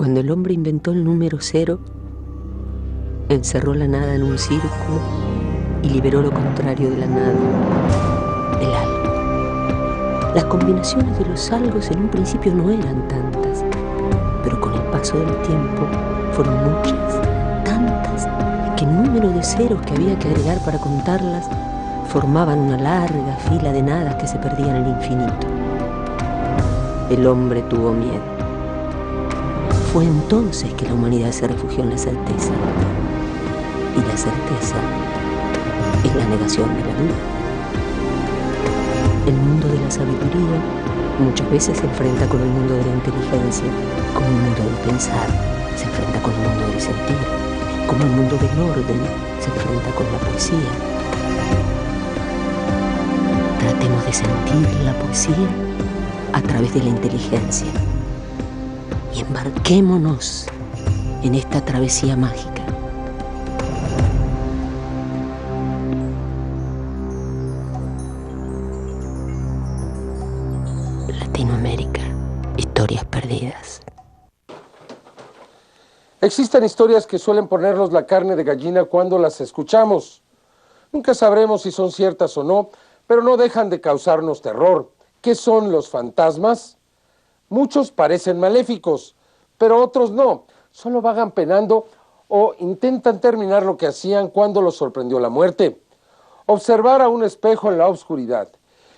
Cuando el hombre inventó el número 0, encerró la nada en un círculo y liberó lo contrario de la nada, el algo. Las combinaciones de los algos en un principio no eran tantas, pero con el paso del tiempo fueron muchas, tantas, que el número de ceros que había que agregar para contarlas formaban una larga fila de nadas que se perdían en el infinito. El hombre tuvo miedo. Fue entonces que la humanidad se refugió en la certeza. Y la certeza es la negación de la duda. El mundo de la sabiduría muchas veces se enfrenta con el mundo de la inteligencia, como el mundo del pensar se enfrenta con el mundo del sentir, como el mundo del orden se enfrenta con la poesía. Tratemos de sentir la poesía a través de la inteligencia y embarquémonos en esta travesía mágica. Latinoamérica, historias perdidas. Existen historias que suelen ponernos la carne de gallina cuando las escuchamos. Nunca sabremos si son ciertas o no, pero no dejan de causarnos terror. ¿Qué son los fantasmas? Muchos parecen maléficos, pero otros no. Solo vagan penando o intentan terminar lo que hacían cuando los sorprendió la muerte. Observar a un espejo en la oscuridad,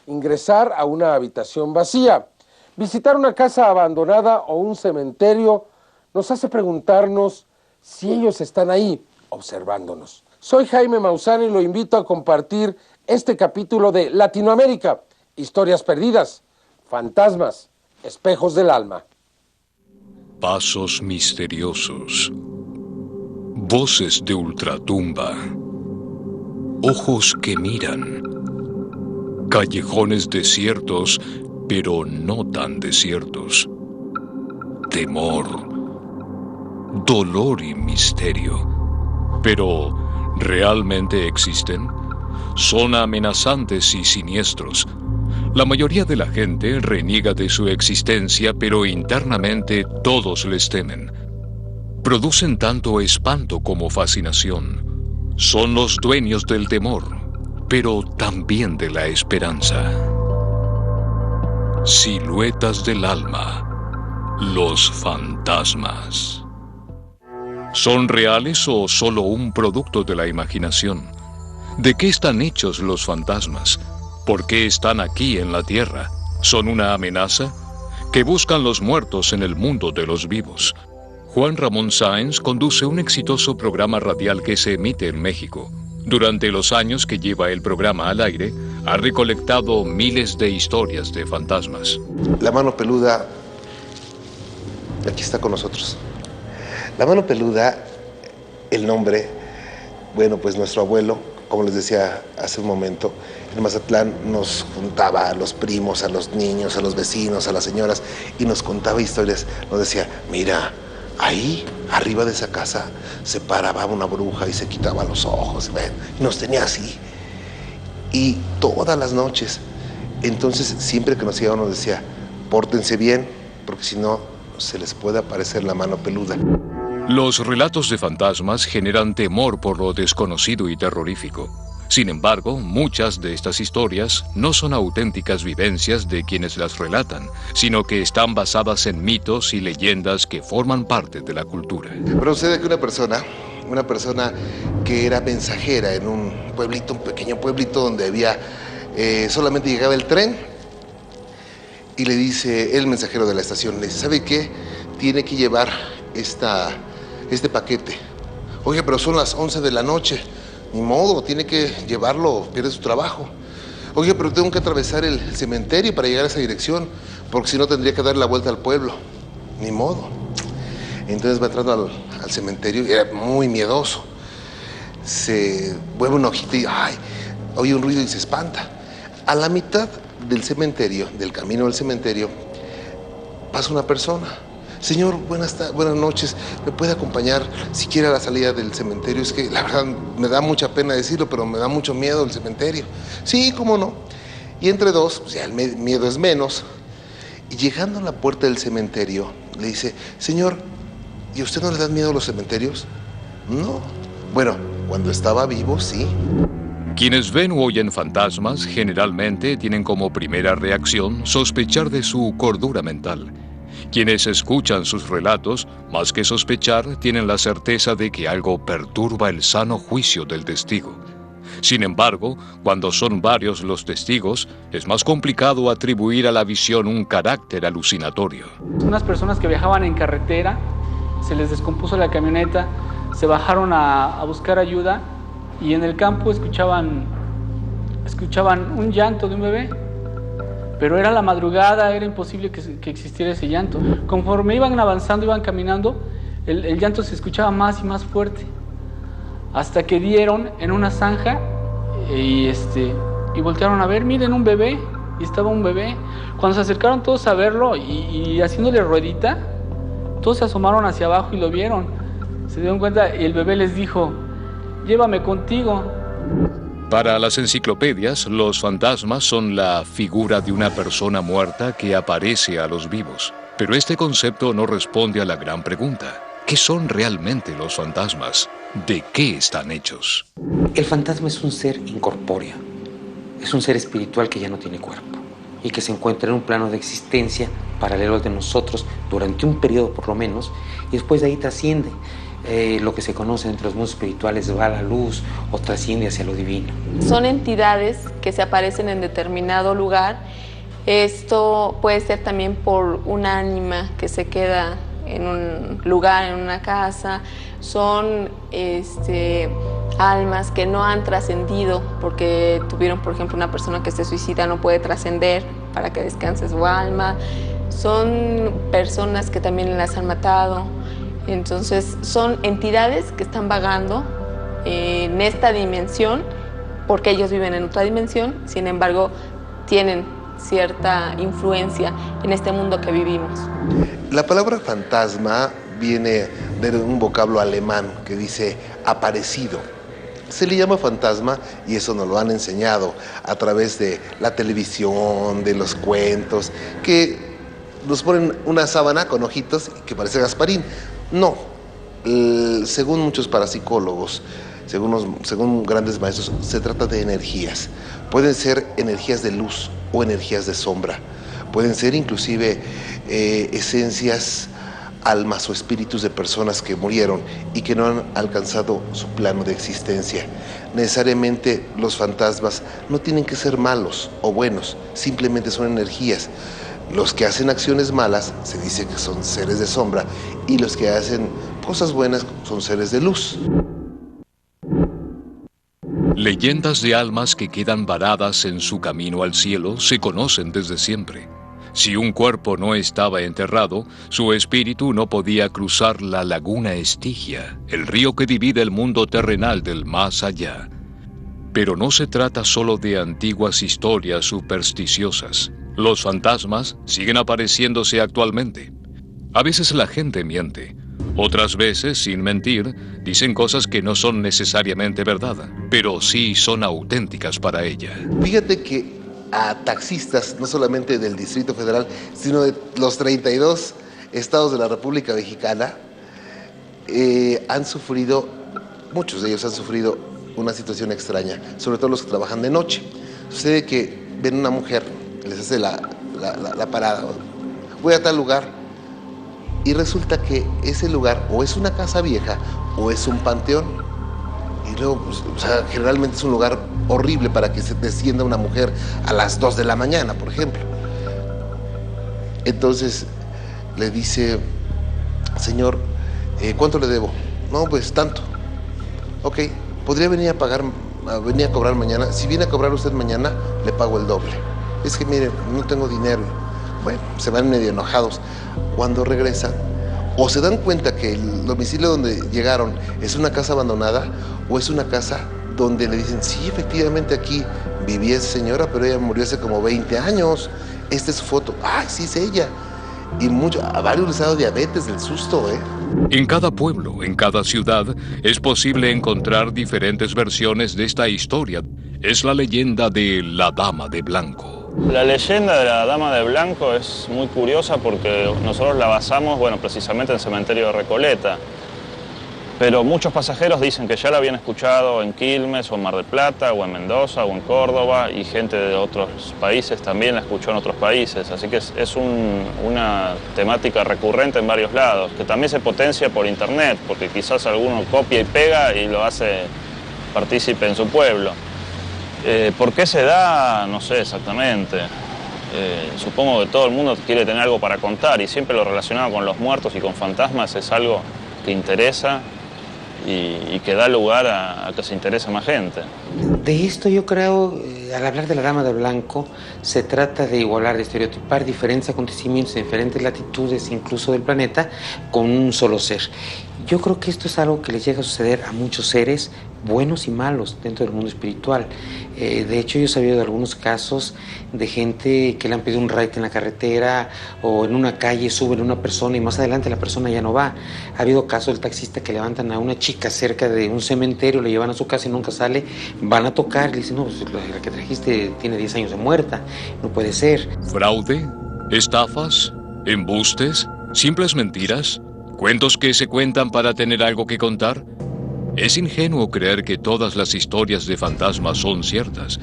ingresar a una habitación vacía, visitar una casa abandonada o un cementerio nos hace preguntarnos si ellos están ahí, observándonos. Soy Jaime Maussan y lo invito a compartir este capítulo de Latinoamérica, historias perdidas, fantasmas, espejos del alma. Pasos misteriosos, voces de ultratumba, ojos que miran, callejones desiertos, pero no tan desiertos, temor, dolor y misterio. Pero, ¿realmente existen? Son amenazantes y siniestros. La mayoría de la gente reniega de su existencia, pero internamente todos les temen. Producen tanto espanto como fascinación. Son los dueños del temor, pero también de la esperanza. Siluetas del alma, los fantasmas. ¿Son reales o solo un producto de la imaginación? ¿De qué están hechos los fantasmas? ¿Por qué están aquí en la Tierra? ¿Son una amenaza? ¿Qué buscan los muertos en el mundo de los vivos? Juan Ramón Sáenz conduce un exitoso programa radial que se emite en México. Durante los años que lleva el programa al aire, ha recolectado miles de historias de fantasmas. La mano peluda aquí está con nosotros. La mano peluda, el nombre, bueno, pues nuestro abuelo, como les decía hace un momento, en Mazatlán nos juntaba a los primos, a los niños, a los vecinos, a las señoras, y nos contaba historias. Nos decía, mira, ahí, arriba de esa casa, se paraba una bruja y se quitaba los ojos, ¿ven? Y nos tenía así. Y todas las noches, entonces siempre que nos iba nos decía, pórtense bien, porque si no, se les puede aparecer la mano peluda. Los relatos de fantasmas generan temor por lo desconocido y terrorífico. Sin embargo, muchas de estas historias no son auténticas vivencias de quienes las relatan, sino que están basadas en mitos y leyendas que forman parte de la cultura. Pero sucede que una persona que era mensajera en un pueblito, un pequeño pueblito donde había, solamente llegaba el tren, y le dice, el mensajero de la estación, le dice, ¿sabe qué? Tiene que llevar este paquete. Oye, pero son las 11 de la noche. Ni modo, tiene que llevarlo, pierde su trabajo. Oye, pero tengo que atravesar el cementerio para llegar a esa dirección, porque si no tendría que dar la vuelta al pueblo. Ni modo. Entonces va entrando al cementerio y era muy miedoso. Se vuelve una hojita y oye un ruido y se espanta. A la mitad del cementerio, del camino del cementerio, pasa una persona. Señor, buenas noches, ¿me puede acompañar siquiera a la salida del cementerio? Es que la verdad me da mucha pena decirlo, pero me da mucho miedo el cementerio. Sí, cómo no. Y entre dos, pues ya el miedo es menos. Y llegando a la puerta del cementerio, le dice, señor, ¿Y a usted no le dan miedo los cementerios? No. Bueno, cuando estaba vivo, sí. Quienes ven o oyen fantasmas generalmente tienen como primera reacción sospechar de su cordura mental. Quienes escuchan sus relatos, más que sospechar, tienen la certeza de que algo perturba el sano juicio del testigo. Sin embargo, cuando son varios los testigos, es más complicado atribuir a la visión un carácter alucinatorio. Unas personas que viajaban en carretera, se les descompuso la camioneta, se bajaron a buscar ayuda y en el campo escuchaban un llanto de un bebé. Pero era la madrugada, era imposible que existiera ese llanto. Conforme iban avanzando, iban caminando, el llanto se escuchaba más y más fuerte. Hasta que dieron en una zanja y voltearon a ver, miren un bebé, y estaba un bebé. Cuando se acercaron todos a verlo y haciéndole ruedita, todos se asomaron hacia abajo y lo vieron. Se dieron cuenta y el bebé les dijo, llévame contigo. Para las enciclopedias, los fantasmas son la figura de una persona muerta que aparece a los vivos. Pero este concepto no responde a la gran pregunta. ¿Qué son realmente los fantasmas? ¿De qué están hechos? El fantasma es un ser incorpóreo. Es un ser espiritual que ya no tiene cuerpo y que se encuentra en un plano de existencia paralelo al de nosotros durante un periodo por lo menos, y después de ahí trasciende. Lo que se conoce entre los mundos espirituales va a la luz o trasciende hacia lo divino. Son entidades que se aparecen en determinado lugar. Esto puede ser también por un ánima que se queda en un lugar, en una casa. Son almas que no han trascendido porque tuvieron, por ejemplo, una persona que se suicida, no puede trascender para que descanse su alma. Son personas que también las han matado. Entonces son entidades que están vagando en esta dimensión porque ellos viven en otra dimensión, sin embargo tienen cierta influencia en este mundo que vivimos. La palabra fantasma viene de un vocablo alemán que dice aparecido. Se le llama fantasma y eso nos lo han enseñado a través de la televisión, de los cuentos, que nos ponen una sábana con ojitos que parece Gasparín. No, según muchos parapsicólogos, según grandes maestros, se trata de energías. Pueden ser energías de luz o energías de sombra. Pueden ser inclusive esencias, almas o espíritus de personas que murieron y que no han alcanzado su plano de existencia. Necesariamente los fantasmas no tienen que ser malos o buenos, simplemente son energías. Los que hacen acciones malas se dice que son seres de sombra y los que hacen cosas buenas son seres de luz. Leyendas de almas que quedan varadas en su camino al cielo se conocen desde siempre. Si un cuerpo no estaba enterrado, su espíritu no podía cruzar la laguna Estigia, el río que divide el mundo terrenal del más allá. Pero no se trata solo de antiguas historias supersticiosas. Los fantasmas siguen apareciéndose actualmente. A veces la gente miente. Otras veces, sin mentir, dicen cosas que no son necesariamente verdad, pero sí son auténticas para ella. Fíjate que a taxistas, no solamente del Distrito Federal, sino de los 32 estados de la República Mexicana, han sufrido, muchos de ellos han sufrido una situación extraña, sobre todo los que trabajan de noche. Sucede que ven una mujer, les hace la parada, voy a tal lugar, y resulta que ese lugar o es una casa vieja o es un panteón. Y luego, pues, generalmente es un lugar horrible para que se descienda una mujer a las 2 de la mañana, por ejemplo. Entonces le dice, señor, ¿cuánto le debo? No, pues tanto. Ok, ¿podría venir a cobrar mañana? Si viene a cobrar usted mañana, le pago el doble. Es que mire, no tengo dinero. Bueno, se van medio enojados. Cuando regresan, o se dan cuenta que el domicilio donde llegaron es una casa abandonada o es una casa donde le dicen, sí, efectivamente aquí vivía esa señora, pero ella murió hace como 20 años. Esta es su foto. ¡Ay, sí es ella! Y a varios les ha dado diabetes del susto, ¿eh? En cada pueblo, en cada ciudad, es posible encontrar diferentes versiones de esta historia. Es la leyenda de la Dama de Blanco. La leyenda de la Dama de Blanco es muy curiosa porque nosotros la basamos, bueno, precisamente en el cementerio de Recoleta. Pero muchos pasajeros dicen que ya la habían escuchado en Quilmes, o en Mar del Plata, o en Mendoza, o en Córdoba, y gente de otros países también la escuchó en otros países. Así que es una temática recurrente en varios lados, que también se potencia por internet, porque quizás alguno copia y pega y lo hace partícipe en su pueblo. ¿Por qué se da? No sé exactamente. Supongo que todo el mundo quiere tener algo para contar, y siempre lo relacionado con los muertos y con fantasmas es algo que interesa y que da lugar a que se interese más gente. De esto yo creo, al hablar de la Dama de Blanco, se trata de igualar, de estereotipar diferentes acontecimientos en diferentes latitudes, incluso del planeta, con un solo ser. Yo creo que esto es algo que les llega a suceder a muchos seres, buenos y malos, dentro del mundo espiritual. De hecho, yo he sabido de algunos casos de gente que le han pedido un ride en la carretera o en una calle, suben a una persona y más adelante la persona ya no va. Ha habido casos del taxista que levantan a una chica cerca de un cementerio, le llevan a su casa y nunca sale, van a tocar y le dicen, no, pues la que trajiste tiene 10 años de muerta, no puede ser. ¿Fraude? ¿Estafas? ¿Embustes? ¿Simples mentiras? ¿Cuentos que se cuentan para tener algo que contar? Es ingenuo creer que todas las historias de fantasmas son ciertas,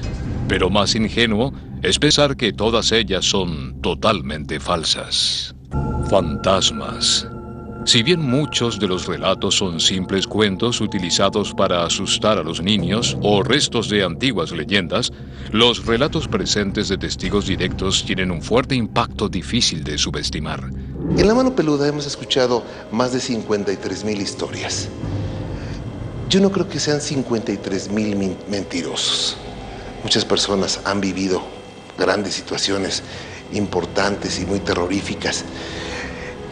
pero más ingenuo es pensar que todas ellas son totalmente falsas. Fantasmas. Si bien muchos de los relatos son simples cuentos utilizados para asustar a los niños o restos de antiguas leyendas, los relatos presentes de testigos directos tienen un fuerte impacto difícil de subestimar. En La Mano Peluda hemos escuchado más de 53,000 historias. Yo no creo que sean 53,000 mentirosos. Muchas personas han vivido grandes situaciones importantes y muy terroríficas.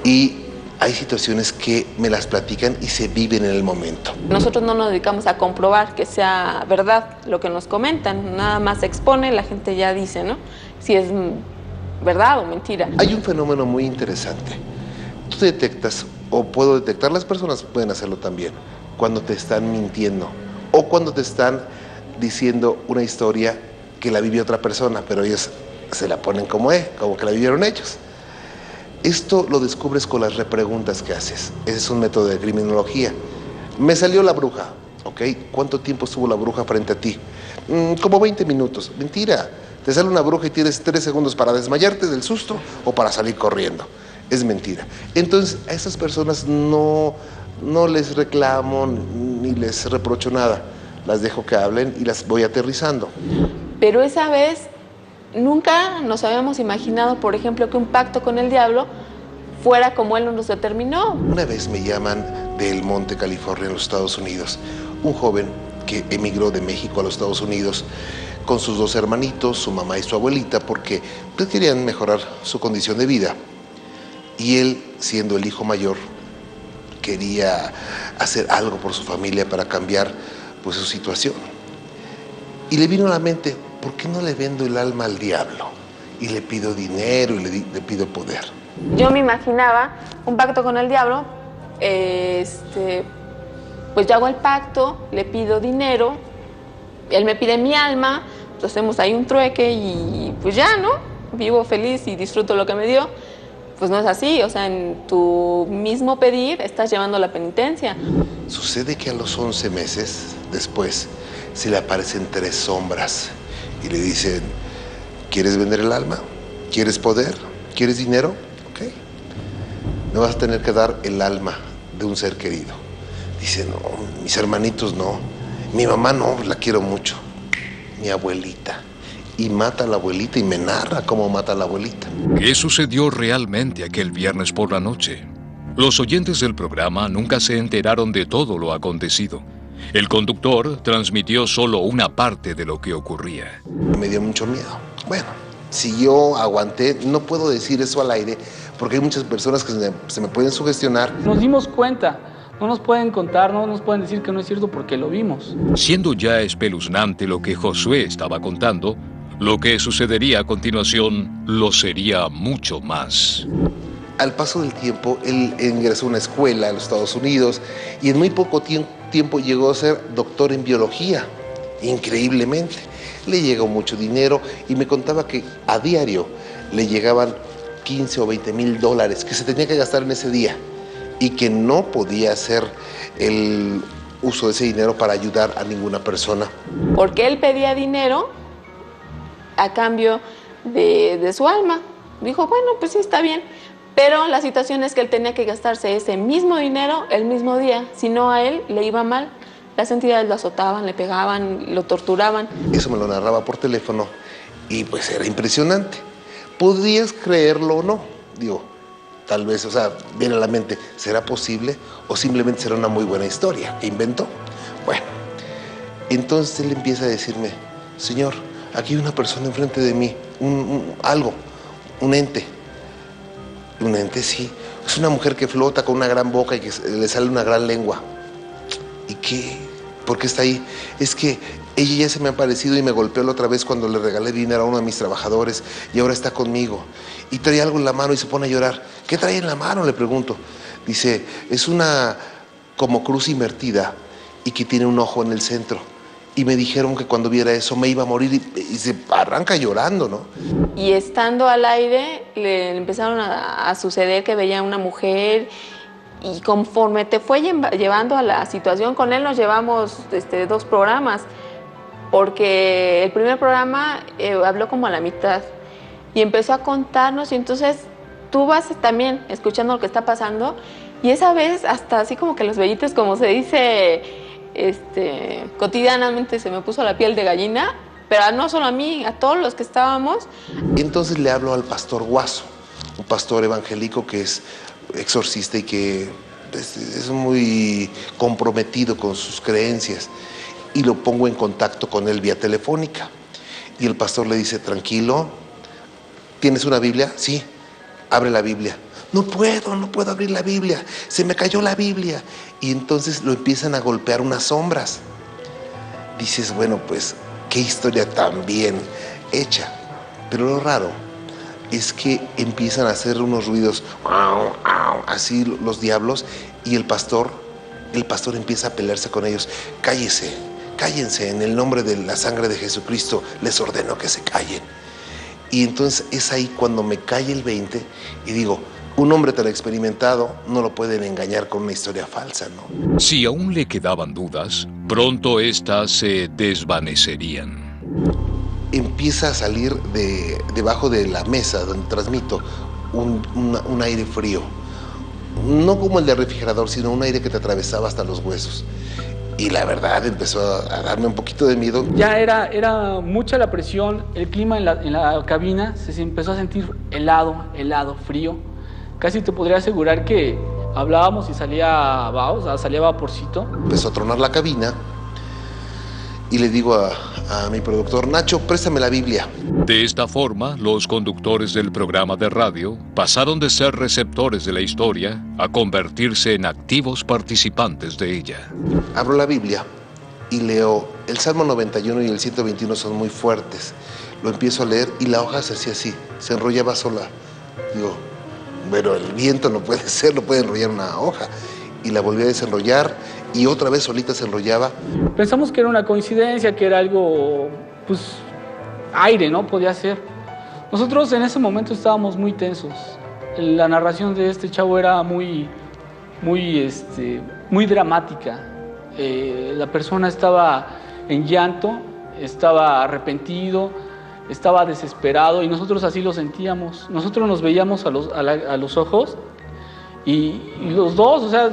Y hay situaciones que me las platican y se viven en el momento. Nosotros no nos dedicamos a comprobar que sea verdad lo que nos comentan, nada más se expone, la gente ya dice, ¿no? Si es verdad o mentira. Hay un fenómeno muy interesante. Tú detectas, o puedo detectar, las personas pueden hacerlo también, cuando te están mintiendo o cuando te están diciendo una historia que la vivió otra persona, pero ellos se la ponen como que la vivieron ellos. Esto lo descubres con las repreguntas que haces. Ese es un método de criminología. Me salió la bruja, ¿ok? ¿Cuánto tiempo estuvo la bruja frente a ti? Como 20 minutos. Mentira. Te sale una bruja y tienes 3 segundos para desmayarte del susto o para salir corriendo. Es mentira. Entonces, a esas personas no les reclamo ni les reprocho nada. Las dejo que hablen y las voy aterrizando. Pero esa vez nunca nos habíamos imaginado, por ejemplo, que un pacto con el diablo fuera como él nos determinó. Una vez me llaman del Monte, California, en los Estados Unidos, un joven que emigró de México a los Estados Unidos con sus 2 hermanitos, su mamá y su abuelita, porque pues, querían mejorar su condición de vida. Y él, siendo el hijo mayor, quería hacer algo por su familia para cambiar pues, su situación. Y le vino a la mente, ¿por qué no le vendo el alma al diablo? Y le pido dinero y le pido poder. Yo me imaginaba un pacto con el diablo, pues yo hago el pacto, le pido dinero, él me pide mi alma, pues hacemos ahí un trueque y pues ya, ¿no? Vivo feliz y disfruto lo que me dio. Pues no es así, o sea, en tu mismo pedir estás llevando la penitencia. Sucede que a los 11 meses después se le aparecen 3 sombras y le dicen, ¿quieres vender el alma? ¿Quieres poder? ¿Quieres dinero? Ok. Me vas a tener que dar el alma de un ser querido. Dice, no, mis hermanitos no, mi mamá no, la quiero mucho, mi abuelita. Y mata a la abuelita y me narra cómo mata a la abuelita. ¿Qué sucedió realmente aquel viernes por la noche? Los oyentes del programa nunca se enteraron de todo lo acontecido. El conductor transmitió solo una parte de lo que ocurría. Me dio mucho miedo. Bueno, si yo aguanté, no puedo decir eso al aire, porque hay muchas personas que se me pueden sugestionar. Nos dimos cuenta. No nos pueden contar, no nos pueden decir que no es cierto porque lo vimos. Siendo ya espeluznante lo que Josué estaba contando, lo que sucedería a continuación lo sería mucho más. Al paso del tiempo, él ingresó a una escuela en los Estados Unidos y en muy poco tiempo llegó a ser doctor en biología. increíblemente. Le llegó mucho dinero y me contaba que a diario le llegaban 15 o 20 mil dólares que se tenía que gastar en ese día y que no podía hacer el uso de ese dinero para ayudar a ninguna persona. Porque él pedía dinero a cambio de su alma. Dijo, bueno, pues sí, está bien. Pero la situación es que él tenía que gastarse ese mismo dinero el mismo día. Si no, a él le iba mal. Las entidades lo azotaban, le pegaban, lo torturaban. Eso me lo narraba por teléfono y pues era impresionante. ¿Podrías creerlo o no? Digo, tal vez, o sea, viene a la mente, ¿será posible o simplemente será una muy buena historia que inventó? Bueno, entonces él empieza a decirme, señor, aquí hay una persona enfrente de mí, un ente. Un ente, sí. Es una mujer que flota con una gran boca y que le sale una gran lengua. ¿Y qué? ¿Por qué está ahí? Es que ella ya se me ha aparecido y me golpeó la otra vez cuando le regalé dinero a uno de mis trabajadores y ahora está conmigo. Y trae algo en la mano y se pone a llorar. ¿Qué trae en la mano? Le pregunto. Dice, es una como cruz invertida y que tiene un ojo en el centro. Y me dijeron que cuando viera eso me iba a morir y se arranca llorando, ¿no? Y estando al aire le empezaron a suceder que veía una mujer y conforme te fue llevando a la situación, con él nos llevamos 2 programas, porque el primer programa habló como a la mitad y empezó a contarnos y entonces tú vas también escuchando lo que está pasando y esa vez hasta así como que los vellitos, como se dice cotidianamente, se me puso la piel de gallina, pero no solo a mí, a todos los que estábamos. Y entonces le hablo al pastor Guaso, un pastor evangélico que es exorcista y que es muy comprometido con sus creencias, y lo pongo en contacto con él vía telefónica. Y el pastor le dice, tranquilo, ¿tienes una Biblia? Sí, abre la Biblia. No puedo abrir la Biblia, se me cayó la Biblia. Y entonces lo empiezan a golpear unas sombras. Dices, bueno, pues, qué historia tan bien hecha. Pero lo raro es que empiezan a hacer unos ruidos, así los diablos, y el pastor empieza a pelearse con ellos. Cállense, en el nombre de la sangre de Jesucristo, les ordeno que se callen. Y entonces es ahí cuando me cae el 20 y digo, un hombre tan experimentado no lo pueden engañar con una historia falsa, ¿no? Si aún le quedaban dudas, pronto éstas se desvanecerían. Empieza a salir debajo de la mesa donde transmito un aire frío. No como el de refrigerador, sino un aire que te atravesaba hasta los huesos. Y la verdad empezó a darme un poquito de miedo. Ya era mucha la presión, el clima en la cabina se empezó a sentir helado, frío. Casi te podría asegurar que hablábamos y salía vaporcito. Empezó a tronar la cabina y le digo a mi productor, Nacho, préstame la Biblia. De esta forma, los conductores del programa de radio pasaron de ser receptores de la historia a convertirse en activos participantes de ella. Abro la Biblia y leo, el Salmo 91 y el 121 son muy fuertes. Lo empiezo a leer y la hoja se hacía así, se enrollaba sola. Digo, pero el viento no puede ser, no puede enrollar una hoja. Y la volví a desenrollar y otra vez solita se enrollaba. Pensamos que era una coincidencia, que era algo, pues, aire, ¿no? Podía ser. Nosotros en ese momento estábamos muy tensos. La narración de este chavo era muy dramática. La persona estaba en llanto, estaba arrepentido, estaba desesperado y nosotros así lo sentíamos. Nosotros nos veíamos a los ojos y los dos, o sea,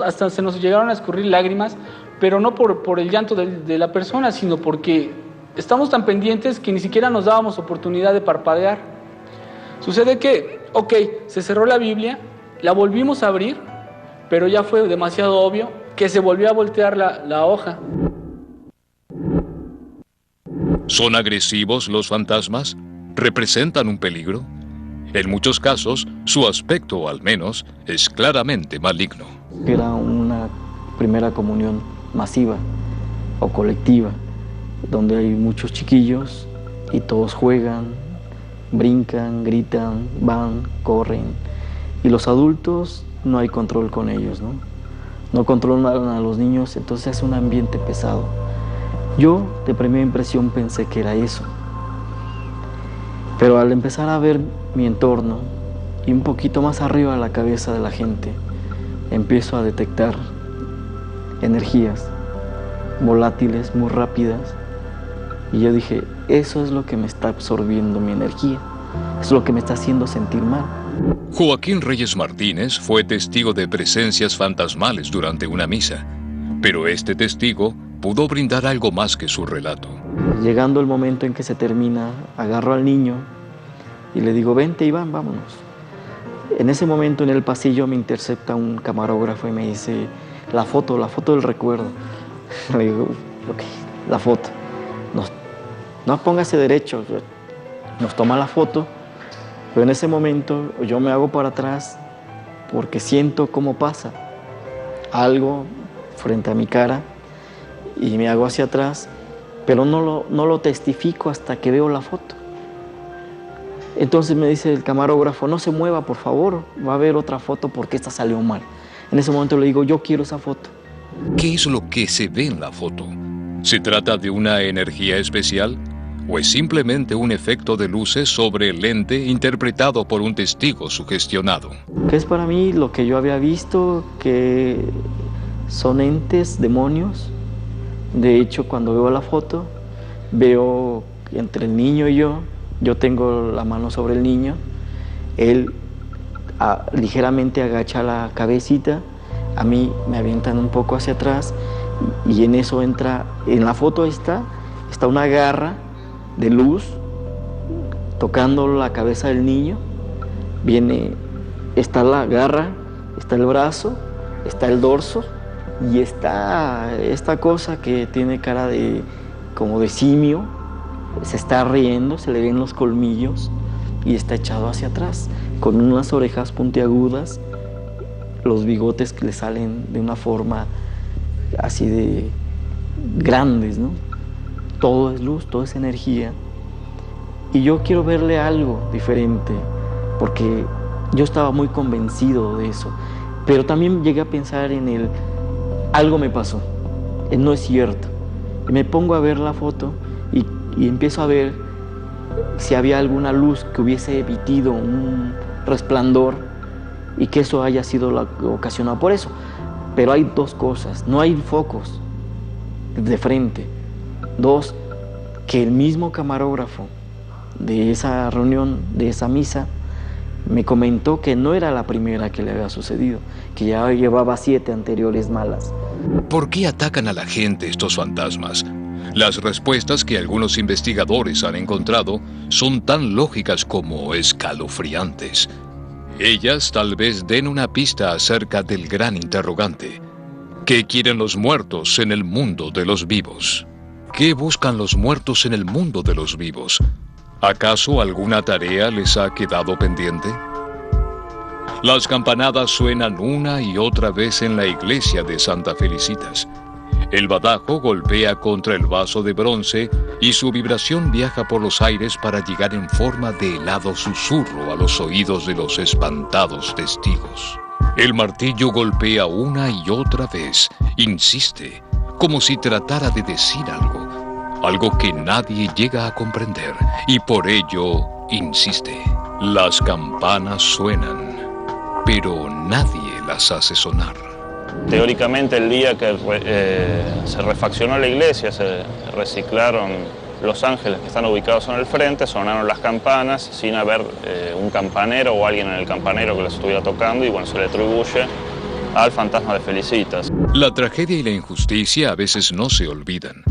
hasta se nos llegaron a escurrir lágrimas, pero no por el llanto de la persona, sino porque estamos tan pendientes que ni siquiera nos dábamos oportunidad de parpadear. Sucede que, se cerró la Biblia, la volvimos a abrir, pero ya fue demasiado obvio que se volvió a voltear la hoja. ¿Son agresivos los fantasmas? ¿Representan un peligro? En muchos casos, su aspecto, al menos, es claramente maligno. Era una primera comunión masiva o colectiva, donde hay muchos chiquillos y todos juegan, brincan, gritan, van, corren. Y los adultos no hay control con ellos, ¿no? No controlan a los niños, entonces es un ambiente pesado. Yo de primera impresión pensé que era eso, pero al empezar a ver mi entorno y un poquito más arriba de la cabeza de la gente, empiezo a detectar energías volátiles muy rápidas y yo dije, eso es lo que me está absorbiendo mi energía, es lo que me está haciendo sentir mal. Joaquín Reyes Martínez fue testigo de presencias fantasmales durante una misa, pero este testigo pudo brindar algo más que su relato. Llegando el momento en que se termina, agarro al niño y le digo, vente Iván, vámonos. En ese momento en el pasillo me intercepta un camarógrafo y me dice, la foto del recuerdo. Le digo, ok, la foto. No póngase derecho, nos toma la foto, pero en ese momento yo me hago para atrás porque siento cómo pasa algo frente a mi cara y me hago hacia atrás, pero no lo testifico hasta que veo la foto. Entonces me dice el camarógrafo, no se mueva por favor, va a haber otra foto porque esta salió mal. En ese momento le digo, yo quiero esa foto. ¿Qué es lo que se ve en la foto? ¿Se trata de una energía especial? ¿O es simplemente un efecto de luces sobre el lente interpretado por un testigo sugestionado? Que es para mí lo que yo había visto, que son entes, demonios. De hecho, cuando veo la foto, veo entre el niño y yo tengo la mano sobre el niño, él ligeramente agacha la cabecita, a mí me avientan un poco hacia atrás y en eso entra, en la foto está una garra de luz tocando la cabeza del niño, está la garra, está el brazo, está el dorso y está esta cosa que tiene cara como de simio, se está riendo, se le ven los colmillos y está echado hacia atrás, con unas orejas puntiagudas, los bigotes que le salen de una forma así de grandes, ¿no? Todo es luz, todo es energía. Y yo quiero verle algo diferente, porque yo estaba muy convencido de eso. Pero también llegué a pensar en algo me pasó, no es cierto. Y me pongo a ver la foto y empiezo a ver si había alguna luz que hubiese emitido un resplandor y que eso haya sido ocasionado por eso. Pero hay dos cosas, no hay focos de frente. Dos, que el mismo camarógrafo de esa reunión, de esa misa, me comentó que no era la primera que le había sucedido, que ya llevaba 7 anteriores malas. ¿Por qué atacan a la gente estos fantasmas? Las respuestas que algunos investigadores han encontrado son tan lógicas como escalofriantes. Ellas tal vez den una pista acerca del gran interrogante. ¿Qué quieren los muertos en el mundo de los vivos? ¿Qué buscan los muertos en el mundo de los vivos? ¿Acaso alguna tarea les ha quedado pendiente? Las campanadas suenan una y otra vez en la iglesia de Santa Felicitas. El badajo golpea contra el vaso de bronce y su vibración viaja por los aires para llegar en forma de helado susurro a los oídos de los espantados testigos. El martillo golpea una y otra vez, insiste, como si tratara de decir algo que nadie llega a comprender, y por ello insiste. Las campanas suenan, pero nadie las hace sonar. Teóricamente, el día que se refaccionó la iglesia, se reciclaron los ángeles que están ubicados en el frente, sonaron las campanas sin haber un campanero o alguien en el campanero que las estuviera tocando, y bueno, se le atribuye al fantasma de Felicitas. La tragedia y la injusticia a veces no se olvidan.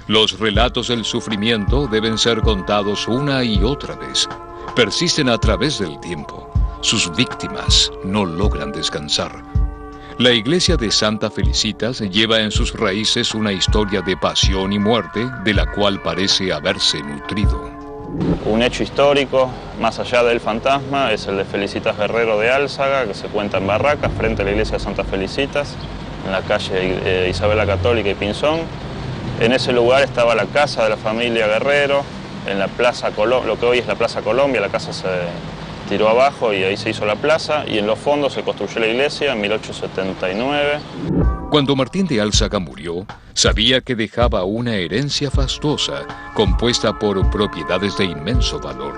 Los relatos del sufrimiento deben ser contados una y otra vez. Persisten a través del tiempo. Sus víctimas no logran descansar. La iglesia de Santa Felicitas lleva en sus raíces una historia de pasión y muerte de la cual parece haberse nutrido. Un hecho histórico, más allá del fantasma, es el de Felicitas Guerrero de Álzaga, que se cuenta en Barracas, frente a la iglesia de Santa Felicitas, en la calle Isabel la Católica y Pinzón. En ese lugar estaba la casa de la familia Guerrero, en la Plaza lo que hoy es la Plaza Colombia. La casa se tiró abajo y ahí se hizo la plaza, y en los fondos se construyó la iglesia en 1879. Cuando Martín de Álzaga murió, sabía que dejaba una herencia fastuosa, compuesta por propiedades de inmenso valor.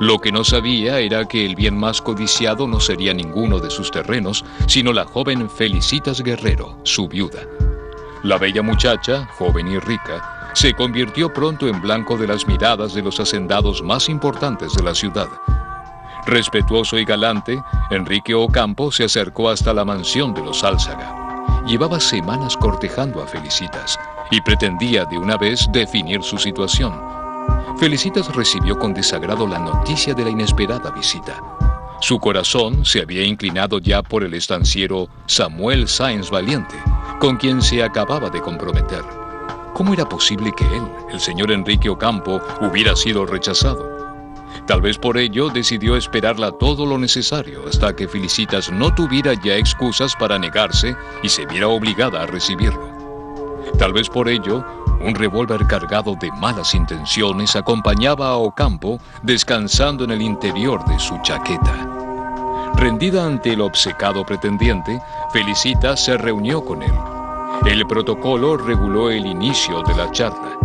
Lo que no sabía era que el bien más codiciado no sería ninguno de sus terrenos, sino la joven Felicitas Guerrero, su viuda. La bella muchacha, joven y rica, se convirtió pronto en blanco de las miradas de los hacendados más importantes de la ciudad. Respetuoso y galante, Enrique Ocampo se acercó hasta la mansión de los Álzaga. Llevaba semanas cortejando a Felicitas y pretendía de una vez definir su situación. Felicitas recibió con desagrado la noticia de la inesperada visita. Su corazón se había inclinado ya por el estanciero Samuel Sáenz Valiente, con quien se acababa de comprometer. ¿Cómo era posible que él, el señor Enrique Ocampo, hubiera sido rechazado? Tal vez por ello decidió esperarla todo lo necesario hasta que Felicitas no tuviera ya excusas para negarse y se viera obligada a recibirlo. Tal vez por ello, un revólver cargado de malas intenciones acompañaba a Ocampo descansando en el interior de su chaqueta. Rendida ante el obcecado pretendiente, Felicitas se reunió con él. El protocolo reguló el inicio de la charla.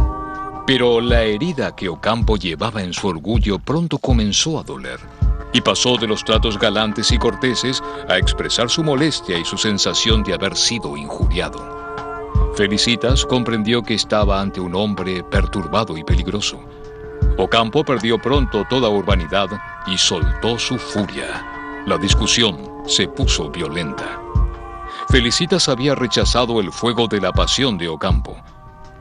Pero la herida que Ocampo llevaba en su orgullo pronto comenzó a doler, y pasó de los tratos galantes y corteses a expresar su molestia y su sensación de haber sido injuriado. Felicitas comprendió que estaba ante un hombre perturbado y peligroso. Ocampo perdió pronto toda urbanidad y soltó su furia. La discusión se puso violenta. Felicitas había rechazado el fuego de la pasión de Ocampo.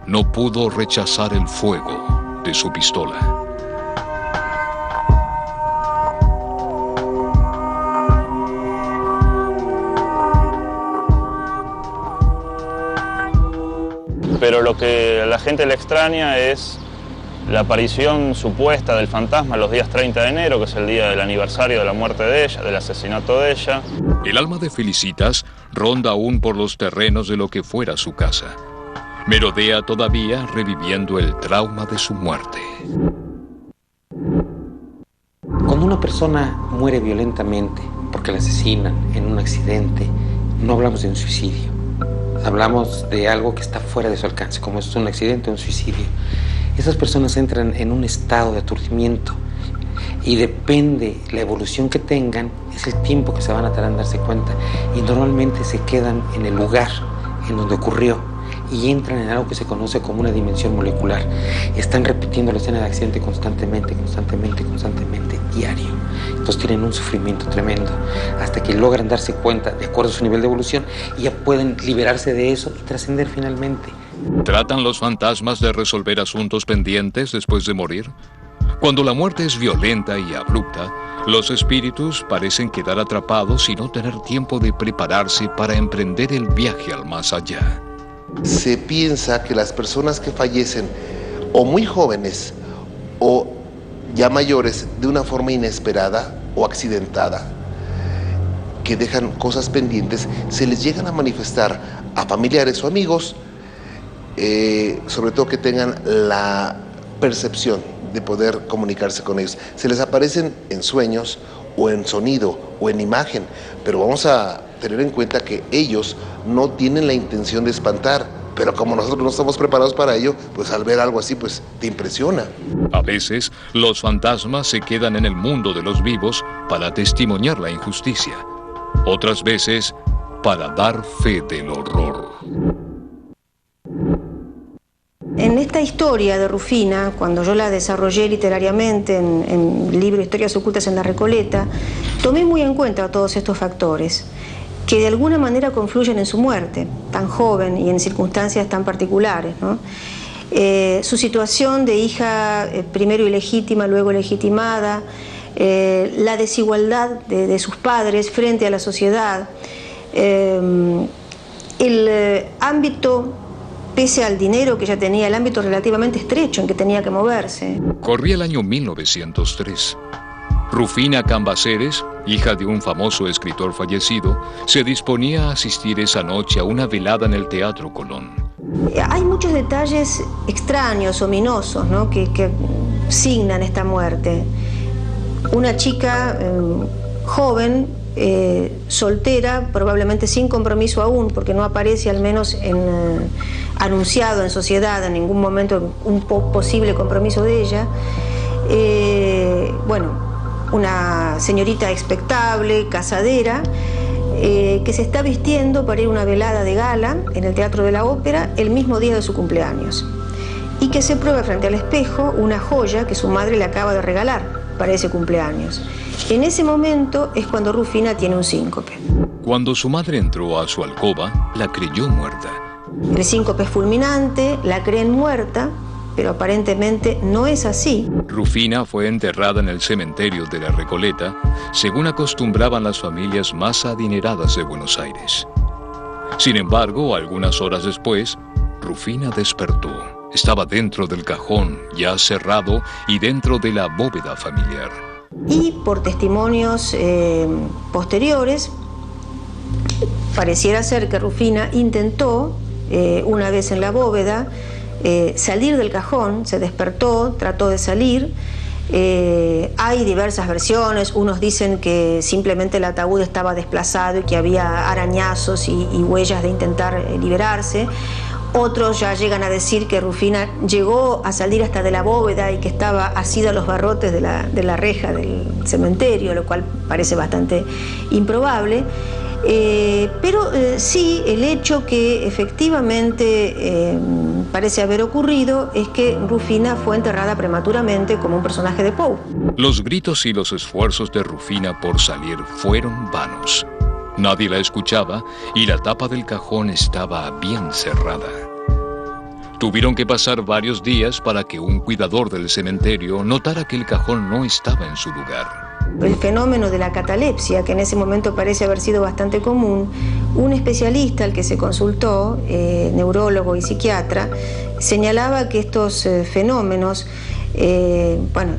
No pudo rechazar el fuego de su pistola. Pero lo que a la gente le extraña es la aparición supuesta del fantasma los días 30 de enero, que es el día del aniversario de la muerte de ella, del asesinato de ella. El alma de Felicitas ronda aún por los terrenos de lo que fuera su casa. Merodea todavía reviviendo el trauma de su muerte. Cuando una persona muere violentamente porque la asesinan en un accidente, no hablamos de un suicidio. Hablamos de algo que está fuera de su alcance, como es un accidente o un suicidio. Esas personas entran en un estado de aturdimiento y depende la evolución que tengan, es el tiempo que se van a tardar en darse cuenta. Y normalmente se quedan en el lugar en donde ocurrió y entran en algo que se conoce como una dimensión molecular. Están repitiendo la escena del accidente constantemente, diario. Entonces tienen un sufrimiento tremendo hasta que logran darse cuenta, de acuerdo a su nivel de evolución, y ya pueden liberarse de eso y trascender finalmente. ¿Tratan los fantasmas de resolver asuntos pendientes después de morir? Cuando la muerte es violenta y abrupta, los espíritus parecen quedar atrapados y no tener tiempo de prepararse para emprender el viaje al más allá. Se piensa que las personas que fallecen o muy jóvenes o ya mayores de una forma inesperada o accidentada, que dejan cosas pendientes, se les llegan a manifestar a familiares o amigos, sobre todo que tengan la percepción de poder comunicarse con ellos. Se les aparecen en sueños o en sonido o en imagen, pero vamos a tener en cuenta que ellos no tienen la intención de espantar, pero como nosotros no estamos preparados para ello, pues al ver algo así, pues te impresiona. A veces, los fantasmas se quedan en el mundo de los vivos para testimoniar la injusticia. Otras veces, para dar fe del horror. En esta historia de Rufina, cuando yo la desarrollé literariamente en el libro Historias ocultas en la Recoleta, tomé muy en cuenta todos estos factores que de alguna manera confluyen en su muerte, tan joven y en circunstancias tan particulares, ¿no? Su situación de hija primero ilegítima, luego legitimada, la desigualdad de sus padres frente a la sociedad, el ámbito, pese al dinero que ella tenía, el ámbito relativamente estrecho en que tenía que moverse. Corría el año 1903. Rufina Cambaceres, hija de un famoso escritor fallecido, se disponía a asistir esa noche a una velada en el Teatro Colón. Hay muchos detalles extraños, ominosos, ¿no?, que signan esta muerte. Una chica joven, soltera, probablemente sin compromiso aún, porque no aparece al menos anunciado en sociedad en ningún momento un posible compromiso de ella. Una señorita expectable, casadera, que se está vistiendo para ir a una velada de gala en el Teatro de la Ópera el mismo día de su cumpleaños, y que se prueba frente al espejo una joya que su madre le acaba de regalar para ese cumpleaños. En ese momento es cuando Rufina tiene un síncope. Cuando su madre entró a su alcoba, la creyó muerta. El síncope es fulminante, la creen muerta, pero aparentemente no es así. Rufina fue enterrada en el cementerio de la Recoleta, según acostumbraban las familias más adineradas de Buenos Aires. Sin embargo, algunas horas después, Rufina despertó. Estaba dentro del cajón, ya cerrado, y dentro de la bóveda familiar. Y por testimonios posteriores, pareciera ser que Rufina intentó, una vez en la bóveda, salir del cajón, se despertó, trató de salir. Hay diversas versiones. Unos dicen que simplemente el ataúd estaba desplazado y que había arañazos y huellas de intentar liberarse. Otros ya llegan a decir que Rufina llegó a salir hasta de la bóveda y que estaba asida a los barrotes de la reja del cementerio, lo cual parece bastante improbable. Pero sí, el hecho que efectivamente parece haber ocurrido es que Rufina fue enterrada prematuramente como un personaje de Poe. Los gritos y los esfuerzos de Rufina por salir fueron vanos. Nadie la escuchaba y la tapa del cajón estaba bien cerrada. Tuvieron que pasar varios días para que un cuidador del cementerio notara que el cajón no estaba en su lugar. El fenómeno de la catalepsia, que en ese momento parece haber sido bastante común, un especialista al que se consultó, neurólogo y psiquiatra, señalaba que estos fenómenos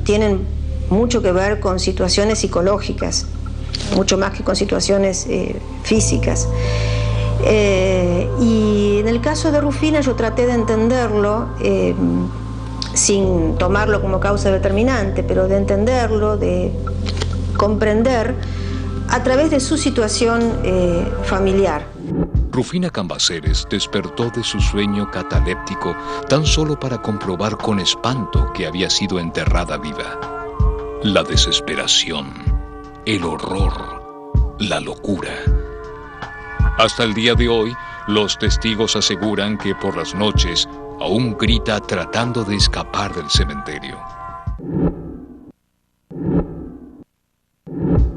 tienen mucho que ver con situaciones psicológicas, mucho más que con situaciones físicas. Y en el caso de Rufina yo traté de entenderlo sin tomarlo como causa determinante, pero de entenderlo, de comprender a través de su situación familiar. Rufina Cambaceres despertó de su sueño cataléptico tan solo para comprobar con espanto que había sido enterrada viva. La desesperación, el horror, la locura. Hasta el día de hoy, los testigos aseguran que por las noches aún grita tratando de escapar del cementerio.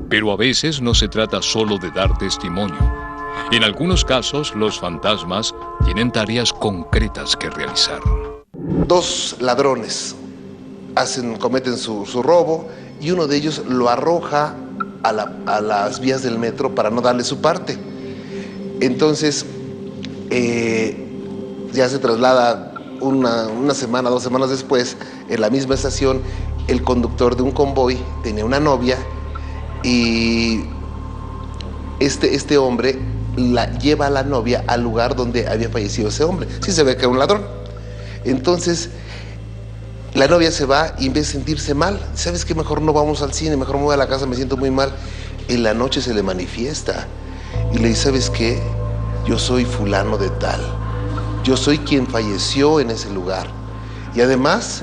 Pero a veces no se trata solo de dar testimonio. En algunos casos, los fantasmas tienen tareas concretas que realizar. 2 ladrones cometen su robo y uno de ellos lo arroja a las vías del metro para no darle su parte. Entonces, ya se traslada una semana, 2 semanas después, en la misma estación, el conductor de un convoy tenía una novia y este hombre lleva a la novia al lugar donde había fallecido ese hombre. Sí se ve que era un ladrón. Entonces, la novia se va y en vez de sentirse mal, ¿sabes qué? Mejor no vamos al cine, mejor me voy a la casa, me siento muy mal. En la noche se le manifiesta y le dice, ¿sabes qué? Yo soy fulano de tal. Yo soy quien falleció en ese lugar. Y además,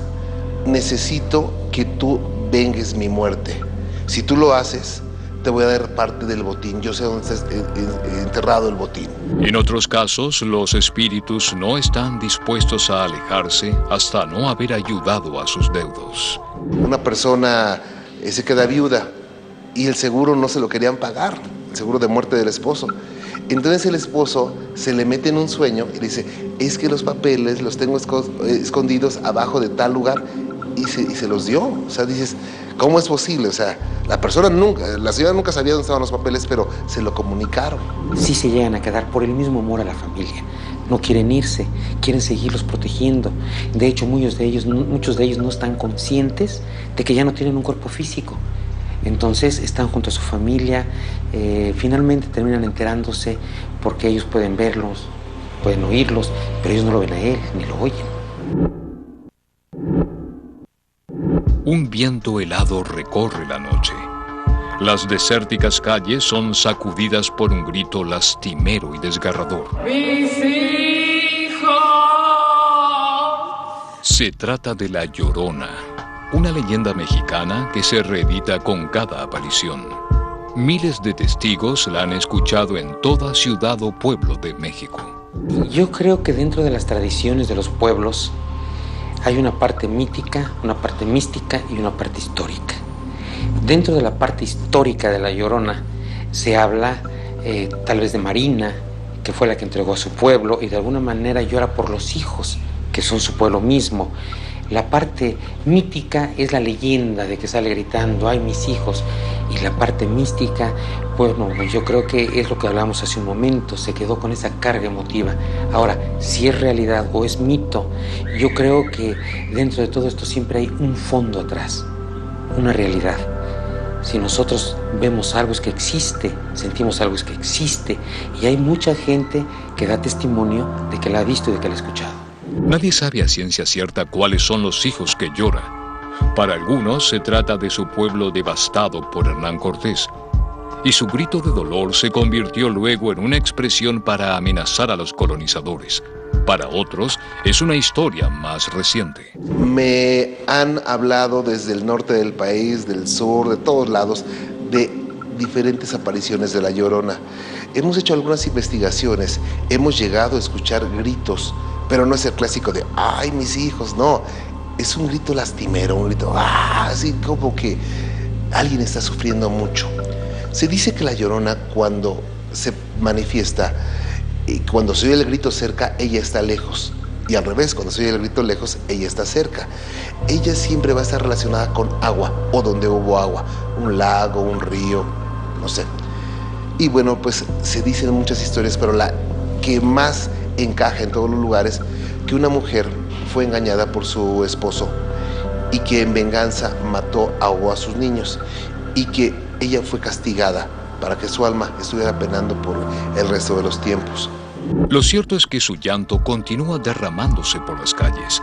necesito que tú vengues mi muerte. Si tú lo haces, te voy a dar parte del botín. Yo sé dónde está enterrado el botín. En otros casos, los espíritus no están dispuestos a alejarse hasta no haber ayudado a sus deudos. Una persona se queda viuda y el seguro no se lo querían pagar, el seguro de muerte del esposo. Entonces el esposo se le mete en un sueño y dice, es que los papeles los tengo escondidos abajo de tal lugar, y se los dio. O sea, dices, ¿cómo es posible? O sea, la señora nunca sabía dónde estaban los papeles, pero se lo comunicaron. Sí se llegan a quedar por el mismo amor a la familia. No quieren irse, quieren seguirlos protegiendo. De hecho, muchos de ellos no están conscientes de que ya no tienen un cuerpo físico. Entonces están junto a su familia, finalmente terminan enterándose porque ellos pueden verlos, pueden oírlos, pero ellos no lo ven a él, ni lo oyen. Un viento helado recorre la noche. Las desérticas calles son sacudidas por un grito lastimero y desgarrador. ¡Mis hijos! Se trata de La Llorona, una leyenda mexicana que se reedita con cada aparición. Miles de testigos la han escuchado en toda ciudad o pueblo de México. Yo creo que dentro de las tradiciones de los pueblos hay una parte mítica, una parte mística y una parte histórica. Dentro de la parte histórica de La Llorona se habla tal vez de Marina, que fue la que entregó a su pueblo y de alguna manera llora por los hijos, que son su pueblo mismo. La parte mítica es la leyenda de que sale gritando, ¡ay, mis hijos! Y la parte mística, bueno, yo creo que es lo que hablamos hace un momento, se quedó con esa carga emotiva. Ahora, si es realidad o es mito, yo creo que dentro de todo esto siempre hay un fondo atrás, una realidad. Si nosotros vemos algo es que existe, sentimos algo es que existe, y hay mucha gente que da testimonio de que la ha visto y de que la ha escuchado. Nadie sabe a ciencia cierta cuáles son los hijos que llora. Para algunos se trata de su pueblo devastado por Hernán Cortés, y su grito de dolor se convirtió luego en una expresión para amenazar a los colonizadores. Para otros es una historia más reciente. Me han hablado desde el norte del país, del sur, de todos lados, de diferentes apariciones de La Llorona. Hemos hecho algunas investigaciones, hemos llegado a escuchar gritos, pero no es el clásico de ¡ay, mis hijos! No, es un grito lastimero, un grito así como que alguien está sufriendo mucho. Se dice que La Llorona, cuando se manifiesta, cuando se oye el grito cerca, ella está lejos. Y al revés, cuando se oye el grito lejos, ella está cerca. Ella siempre va a estar relacionada con agua o donde hubo agua, un lago, un río, no sé. Y bueno, pues se dicen muchas historias, pero la que más encaja en todos los lugares, que una mujer fue engañada por su esposo y que en venganza mató, ahogó a sus niños y que ella fue castigada para que su alma estuviera penando por el resto de los tiempos. Lo cierto es que su llanto continúa derramándose por las calles.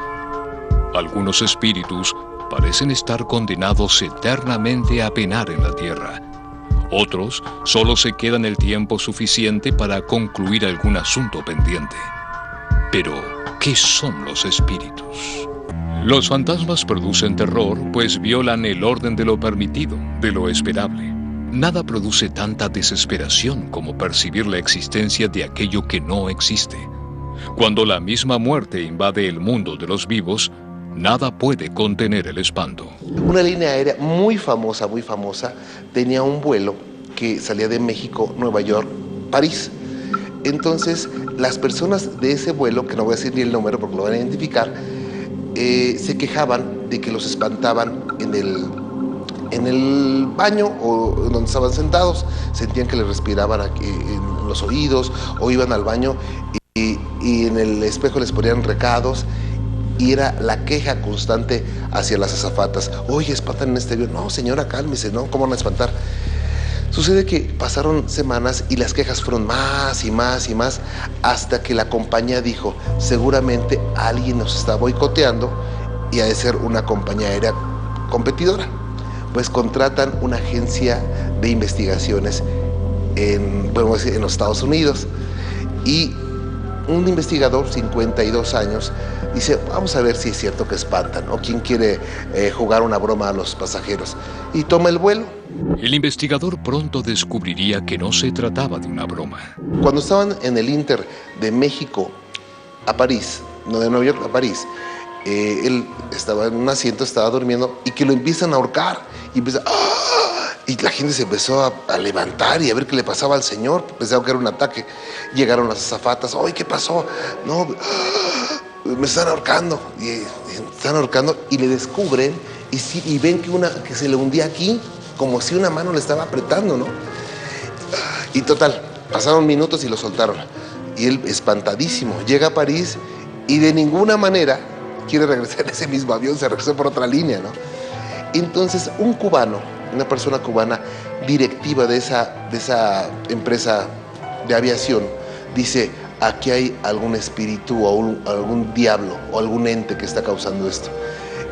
Algunos espíritus parecen estar condenados eternamente a penar en la tierra. Otros solo se quedan el tiempo suficiente para concluir algún asunto pendiente. Pero, ¿qué son los espíritus? Los fantasmas producen terror, pues violan el orden de lo permitido, de lo esperable. Nada produce tanta desesperación como percibir la existencia de aquello que no existe. Cuando la misma muerte invade el mundo de los vivos, nada puede contener el espanto. Una línea aérea muy famosa, tenía un vuelo que salía de México, Nueva York, París. Entonces, las personas de ese vuelo, que no voy a decir ni el número porque lo van a identificar, se quejaban de que los espantaban en el baño o donde estaban sentados. Sentían que les respiraban aquí en los oídos, o iban al baño y en el espejo les ponían recados. Y era la queja constante hacia las azafatas. Oye, espantan en este avión. No, señora, cálmese, ¿no? ¿Cómo van a espantar? Sucede que pasaron semanas y las quejas fueron más y más y más, hasta que la compañía dijo, seguramente alguien nos está boicoteando y ha de ser una compañía aérea competidora. Pues contratan una agencia de investigaciones en los Estados Unidos, y un investigador, 52 años, dice, vamos a ver si es cierto que espantan, o quién quiere jugar una broma a los pasajeros, y toma el vuelo. El investigador pronto descubriría que no se trataba de una broma. Cuando estaban en el Inter de México a París, no, de Nueva York a París, él estaba en un asiento, estaba durmiendo, y que lo empiezan a ahorcar, y empieza, ¡ah! Y la gente se empezó a levantar y a ver qué le pasaba al señor. Pensaron que era un ataque. Llegaron las azafatas. ¡Ay, qué pasó! No, me están ahorcando. Y le descubren y ven que se le hundía aquí, como si una mano le estaba apretando, ¿no? Y total, pasaron minutos y lo soltaron. Y él, espantadísimo, llega a París y de ninguna manera quiere regresar en ese mismo avión, se regresó por otra línea, ¿no? Entonces, un cubano, una persona cubana directiva de esa empresa de aviación, dice, aquí hay algún espíritu o algún diablo o algún ente que está causando esto.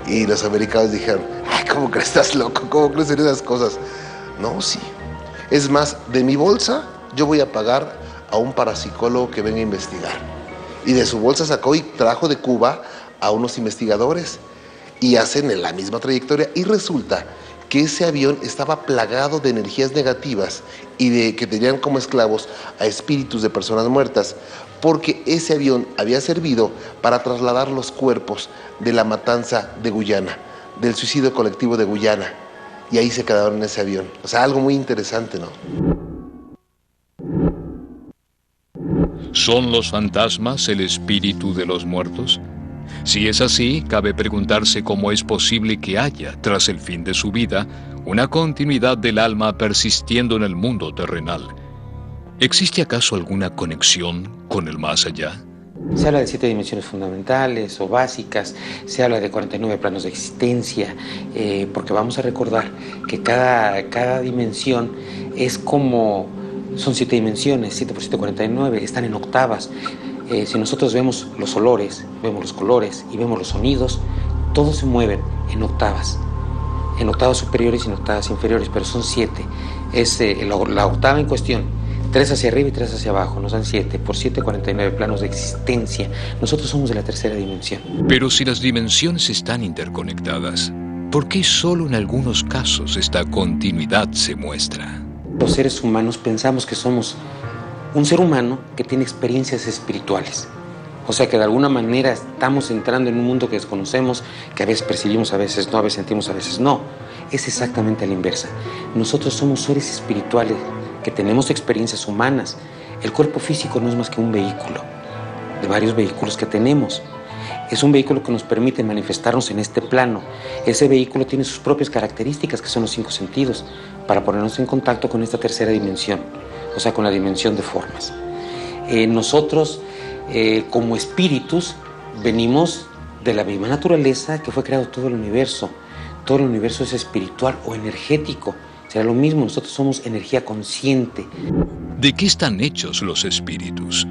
Y los americanos dijeron, ay, ¿cómo crees? Estás loco, ¿cómo crees en esas cosas? No, sí. Es más, de mi bolsa yo voy a pagar a un parapsicólogo que venga a investigar. Y de su bolsa sacó y trajo de Cuba a unos investigadores y hacen la misma trayectoria y resulta que ese avión estaba plagado de energías negativas y de que tenían como esclavos a espíritus de personas muertas, porque ese avión había servido para trasladar los cuerpos de la matanza de Guyana, del suicidio colectivo de Guyana, y ahí se quedaron en ese avión. O sea, algo muy interesante, ¿no? ¿Son los fantasmas el espíritu de los muertos? Si es así, cabe preguntarse cómo es posible que haya, tras el fin de su vida, una continuidad del alma persistiendo en el mundo terrenal. ¿Existe acaso alguna conexión con el más allá? Se habla de 7 dimensiones fundamentales o básicas, se habla de 49 planos de existencia, porque vamos a recordar que cada dimensión es como... Son 7 dimensiones, 7 por 7, 49, están en octavas. Si nosotros vemos los olores, vemos los colores y vemos los sonidos, todos se mueven en octavas superiores y en octavas inferiores, pero son 7. Es la octava en cuestión, 3 hacia arriba y 3 hacia abajo, nos dan 7 por 7, 49 planos de existencia. Nosotros somos de la tercera dimensión. Pero si las dimensiones están interconectadas, ¿por qué solo en algunos casos esta continuidad se muestra? Los seres humanos pensamos que somos un ser humano que tiene experiencias espirituales. O sea que de alguna manera estamos entrando en un mundo que desconocemos, que a veces percibimos, a veces no, a veces sentimos, a veces no. Es exactamente a la inversa. Nosotros somos seres espirituales que tenemos experiencias humanas. El cuerpo físico no es más que un vehículo, de varios vehículos que tenemos. Es un vehículo que nos permite manifestarnos en este plano. Ese vehículo tiene sus propias características, que son los 5 sentidos, para ponernos en contacto con esta tercera dimensión, o sea, con la dimensión de formas. Nosotros, como espíritus, venimos de la misma naturaleza que fue creado todo el universo. Todo el universo es espiritual o energético. Será lo mismo, nosotros somos energía consciente. ¿De qué están hechos los espíritus?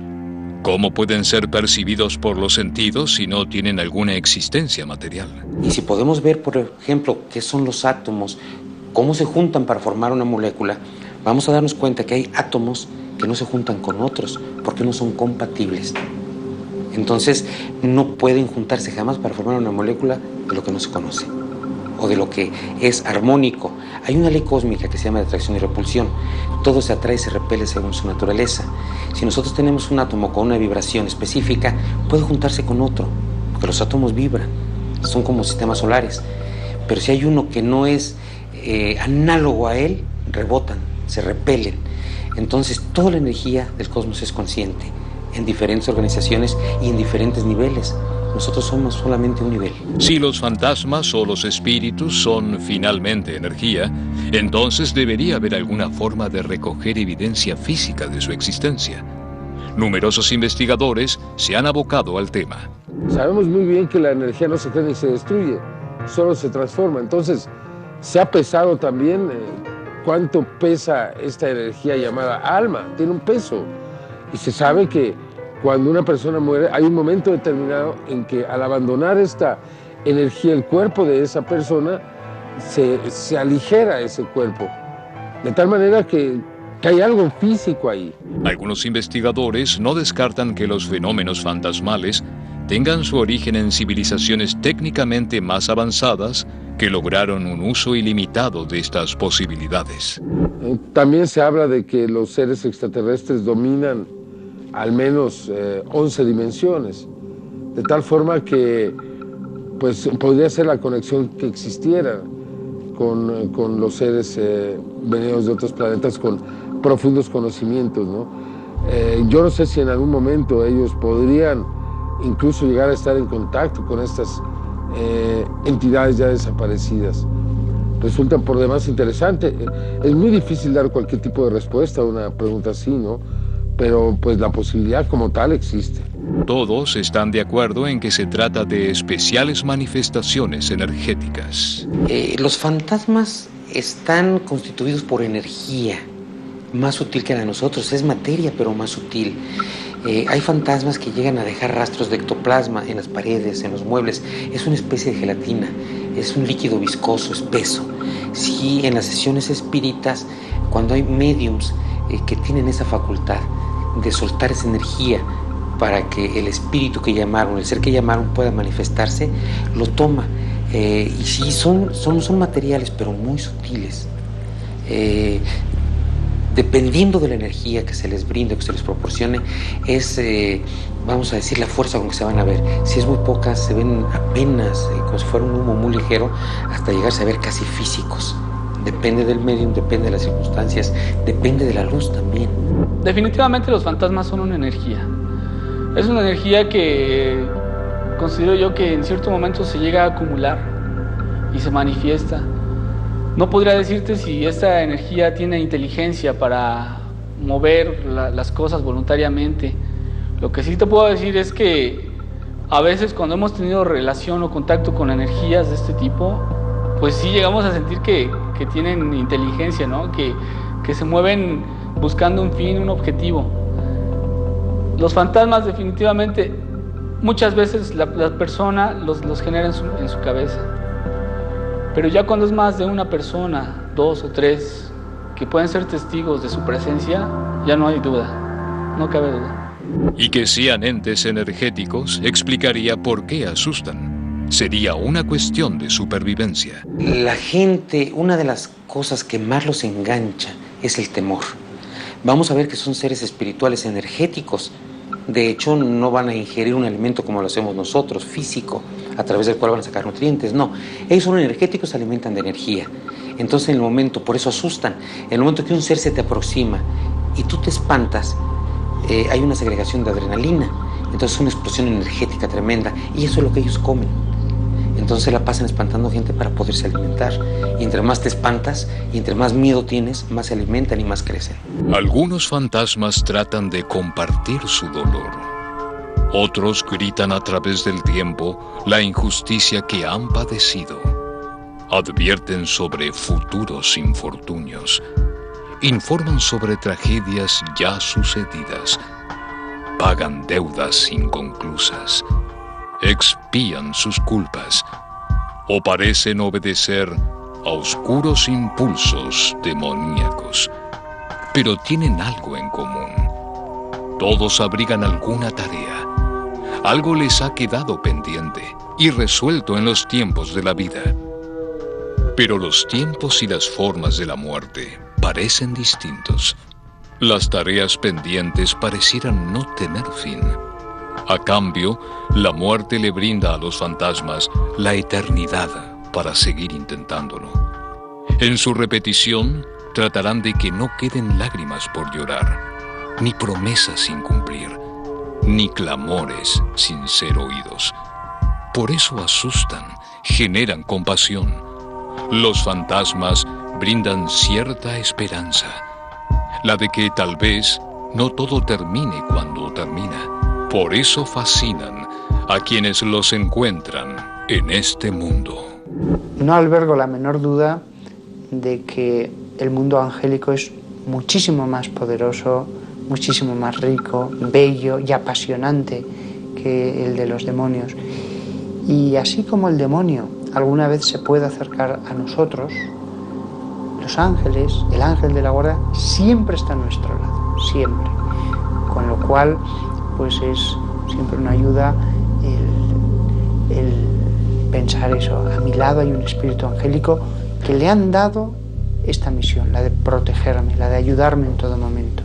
¿Cómo pueden ser percibidos por los sentidos si no tienen alguna existencia material? Y si podemos ver, por ejemplo, qué son los átomos, cómo se juntan para formar una molécula, vamos a darnos cuenta que hay átomos que no se juntan con otros porque no son compatibles. Entonces, no pueden juntarse jamás para formar una molécula de lo que no se conoce o de lo que es armónico. Hay una ley cósmica que se llama de atracción y repulsión. Todo se atrae y se repele según su naturaleza. Si nosotros tenemos un átomo con una vibración específica, puede juntarse con otro, porque los átomos vibran, son como sistemas solares. Pero si hay uno que no es análogo a él, rebotan, se repelen. Entonces, toda la energía del cosmos es consciente, en diferentes organizaciones y en diferentes niveles. Nosotros somos solamente un nivel. Si los fantasmas o los espíritus son finalmente energía, entonces debería haber alguna forma de recoger evidencia física de su existencia. Numerosos investigadores se han abocado al tema. Sabemos muy bien que la energía no se crea ni se destruye, solo se transforma. Entonces, se ha pesado también cuánto pesa esta energía llamada alma. Tiene un peso. Y se sabe que cuando una persona muere, hay un momento determinado en que al abandonar esta energía, el cuerpo de esa persona, se aligera ese cuerpo. De tal manera que hay algo físico ahí. Algunos investigadores no descartan que los fenómenos fantasmales tengan su origen en civilizaciones técnicamente más avanzadas que lograron un uso ilimitado de estas posibilidades. También se habla de que los seres extraterrestres dominan al menos 11 dimensiones, de tal forma que pues, podría ser la conexión que existiera con los seres venidos de otros planetas con profundos conocimientos, ¿no? Yo no sé si en algún momento ellos podrían incluso llegar a estar en contacto con estas entidades ya desaparecidas. Resulta por demás interesante. Es muy difícil dar cualquier tipo de respuesta a una pregunta así, ¿no? Pero pues la posibilidad como tal existe. Todos están de acuerdo en que se trata de especiales manifestaciones energéticas. Los fantasmas están constituidos por energía, más sutil que la de nosotros. Es materia, pero más sutil. Hay fantasmas que llegan a dejar rastros de ectoplasma en las paredes, en los muebles. Es una especie de gelatina. es un líquido viscoso, espeso. Sí, en las sesiones espíritas, cuando hay mediums que tienen esa facultad de soltar esa energía para que el espíritu que llamaron, el ser que llamaron pueda manifestarse, lo toma. Y sí, son materiales, pero muy sutiles. Dependiendo de la energía que se les brinde, que se les proporcione, es, vamos a decir, la fuerza con que se van a ver. Si es muy poca, se ven apenas, como si fuera un humo muy ligero, hasta llegarse a ver casi físicos. Depende del medium, depende de las circunstancias, depende de la luz también. Definitivamente los fantasmas son una energía. Es una energía que considero yo que en cierto momento se llega a acumular y se manifiesta. No podría decirte si esta energía tiene inteligencia para mover las cosas voluntariamente. Lo que sí te puedo decir es que a veces cuando hemos tenido relación o contacto con energías de este tipo, pues sí llegamos a sentir que tienen inteligencia, ¿no? Que se mueven buscando un fin, un objetivo. Los fantasmas definitivamente, muchas veces la persona los genera en su cabeza. Pero ya cuando es más de una persona, 2 o 3, que pueden ser testigos de su presencia, ya no hay duda, no cabe duda. Y que sean entes energéticos explicaría por qué asustan. Sería una cuestión de supervivencia. La gente, una de las cosas que más los engancha es el temor. Vamos a ver que son seres espirituales energéticos. De hecho, no van a ingerir un alimento como lo hacemos nosotros, físico, a través del cual van a sacar nutrientes. No, ellos son energéticos, se alimentan de energía. Entonces, en el momento, por eso asustan, en el momento que un ser se te aproxima y tú te espantas, hay una segregación de adrenalina. Entonces, es una explosión energética tremenda y eso es lo que ellos comen. Entonces la pasan espantando gente para poderse alimentar. Y entre más te espantas y entre más miedo tienes, más se alimentan y más crecen. Algunos fantasmas tratan de compartir su dolor. Otros gritan a través del tiempo la injusticia que han padecido. Advierten sobre futuros infortunios. Informan sobre tragedias ya sucedidas. Pagan deudas inconclusas. Expían sus culpas o parecen obedecer a oscuros impulsos demoníacos, pero tienen algo en común. Todos abrigan alguna tarea. Algo les ha quedado pendiente y resuelto en los tiempos de la vida. Pero los tiempos y las formas de la muerte parecen distintos. Las tareas pendientes parecieran no tener fin. A cambio, la muerte le brinda a los fantasmas la eternidad para seguir intentándolo. En su repetición, tratarán de que no queden lágrimas por llorar, ni promesas sin cumplir, ni clamores sin ser oídos. Por eso asustan, generan compasión. Los fantasmas brindan cierta esperanza, la de que tal vez no todo termine cuando termina. Por eso fascinan a quienes los encuentran en este mundo. No albergo la menor duda de que el mundo angélico es muchísimo más poderoso, muchísimo más rico, bello y apasionante que el de los demonios. Y así como el demonio alguna vez se puede acercar a nosotros, los ángeles, el ángel de la guarda, siempre está a nuestro lado, siempre. Con lo cual, pues es siempre una ayuda el pensar eso. A mi lado hay un espíritu angélico que le han dado esta misión, la de protegerme, la de ayudarme en todo momento.